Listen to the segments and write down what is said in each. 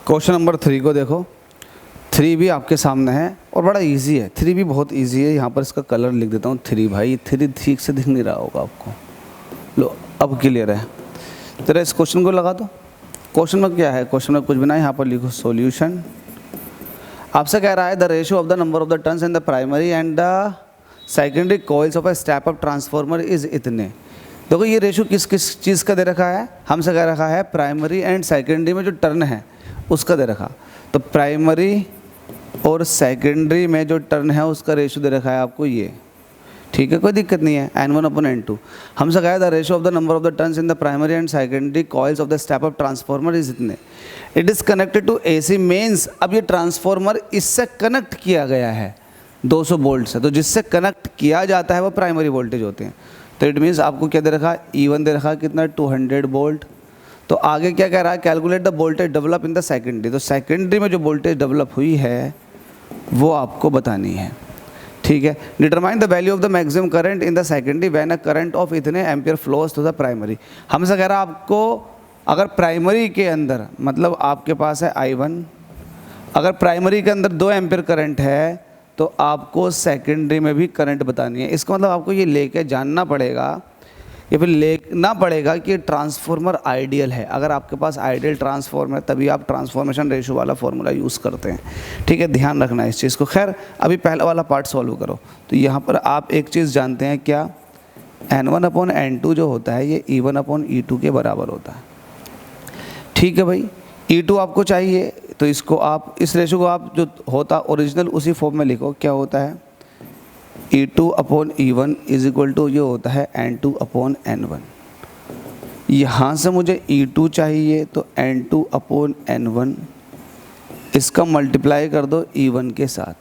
Question number 3 को देखो। 3 भी आपके सामने है और बड़ा इजी है। 3 भी बहुत इजी है। यहाँ पर इसका कलर लिख देता हूँ 3 भाई। 3 ठीक से दिख नहीं रहा होगा आपको। लो अब क्लियर है। जरा इस क्वेश्चन को लगा दो। क्वेश्चन में क्या है? क्वेश्चन में कुछ भी नहीं, यहाँ पर लिखो सॉल्यूशन। आपसे कह रहा है the ratio of the number of the turns in the primary and the secondary coils of a step up transformer is इतने। देखो ये रेशियो किस किस चीज़ का दे रखा है? हमसे कह रखा है प्राइमरी एंड सेकेंडरी में जो टर्न है उसका दे रखा। तो प्राइमरी और सेकेंडरी में जो टर्न है उसका रेशियो दे रखा है आपको ये। ठीक है, कोई दिक्कत नहीं है। N1/N2 हमसे कहा है the ratio of the number of the turns in the primary and secondary coils of the step up transformer is इतने। It is connected to AC mains. अब ये ट्रांसफार्मर इससे कनेक्ट किया गया है 200 वोल्ट से। तो जिससे कनेक्ट किया जाता है वो प्राइमरी वोल्टेज होते हैं। तो इट मीन्स आपको क्या दे रखा है? E1 दे रखा है कितना? 200 वोल्ट। तो आगे क्या कह रहा है? Calculate the voltage develop in the secondary. तो सेकेंडरी में जो वोल्टेज डेवलप हुई है वो आपको बतानी है। ठीक है। Determine the value of the maximum current in the secondary when a current of इतने ampere flows to the primary. हमसे कह रहा है आपको अगर प्राइमरी के अंदर मतलब आपके पास है I1, अगर प्राइमरी के अंदर 2 एम्पियर करंट है तो आपको सेकेंडरी में भी करंट बतानी है। इसका मतलब आपको ये लेके जानना पड़ेगा या फिर लेना पड़ेगा कि ट्रांसफार्मर आइडियल है। अगर आपके पास आइडियल ट्रांसफार्मर है तभी आप ट्रांसफॉर्मेशन रेशियो वाला फॉर्मूला यूज़ करते हैं। ठीक है, ध्यान रखना है इस चीज़ को। खैर अभी पहला वाला पार्ट सॉल्व करो। तो यहाँ पर आप एक चीज़ जानते हैं क्या? N1/N2 जो होता है ये E1/E2 के बराबर होता है। ठीक है भाई, E2 आपको चाहिए तो इसको आप इस रेशियो को आप जो होता ओरिजिनल उसी फॉर्म में लिखो। क्या होता है? E2/E1 इज इक्वल टू ये होता है N2/N1। यहाँ से मुझे E2 चाहिए तो N2/N1 इसका मल्टीप्लाई कर दो E1 के साथ।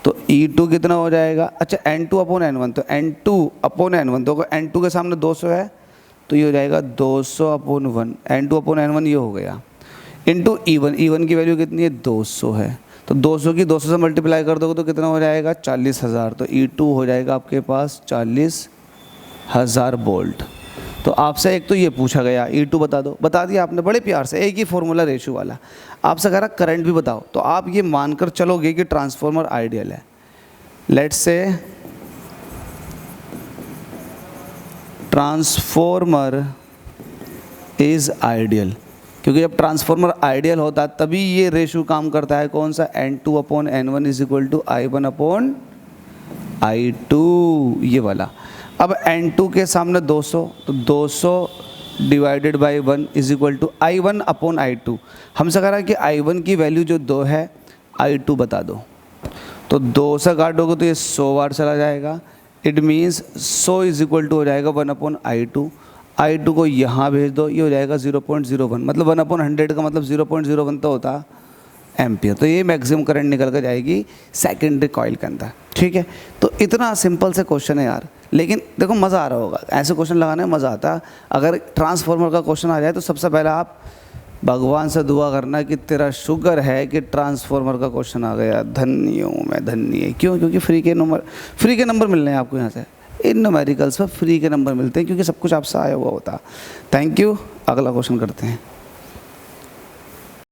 तो E2 कितना हो जाएगा? अच्छा N2/N1 तो N2/N1 तो N2 के सामने 200 है तो ये हो जाएगा 200/1। N2/N1 ये हो गया इंटू E1। E1 की वैल्यू कितनी है? 200 है। तो 200 की 200 से मल्टीप्लाई कर दोगे तो कितना हो जाएगा? 40,000। तो E2 हो जाएगा आपके पास 40,000 वोल्ट। तो आपसे एक तो ये पूछा गया E2 बता दो, बता दिया आपने बड़े प्यार से। एक ही फॉर्मूला रेशियो वाला। आपसे कह रहा करंट भी बताओ। तो आप ये मानकर चलोगे कि ट्रांसफार्मर आइडियल है। Let's say transformer is ideal, क्योंकि जब ट्रांसफार्मर आइडियल होता है तभी ये रेशियो काम करता है। कौन सा? N2/N1 is equal to I1/I2 ये वाला। अब N2 के सामने 200 तो 200 divided by 1 is equal to I1/I2। हमसे कह रहा है कि I1 की वैल्यू जो 2 है I2 बता दो। तो 2 से काटोगे तो ये 100 बार चला जाएगा। It means 100 is equal to हो जाएगा 1/I2। I2 को यहाँ भेज दो, ये हो जाएगा 0.01। मतलब 1/100 का मतलब 0.01 तो होता एम्पियर। तो ये मैक्सिमम करंट निकल कर जाएगी सेकेंडरी कॉइल के अंदर। ठीक है, तो इतना सिंपल से क्वेश्चन है यार। लेकिन देखो मज़ा आ रहा होगा, ऐसे क्वेश्चन लगाने में मज़ा आता है। अगर ट्रांसफार्मर का क्वेश्चन आ जाए तो सबसे पहले आप भगवान से दुआ करना कि तेरा शुक्र है कि ट्रांसफार्मर का क्वेश्चन आ गया। धन्य हूँ मैं, धन्य। क्यों? क्योंकि फ्री के नंबर मिल रहे हैं आपको यहाँ से। इन न्यूमेरिकल्स पर फ्री के नंबर मिलते हैं क्योंकि सब कुछ आपसे आया हुआ होता है। Thank you. अगला क्वेश्चन करते हैं।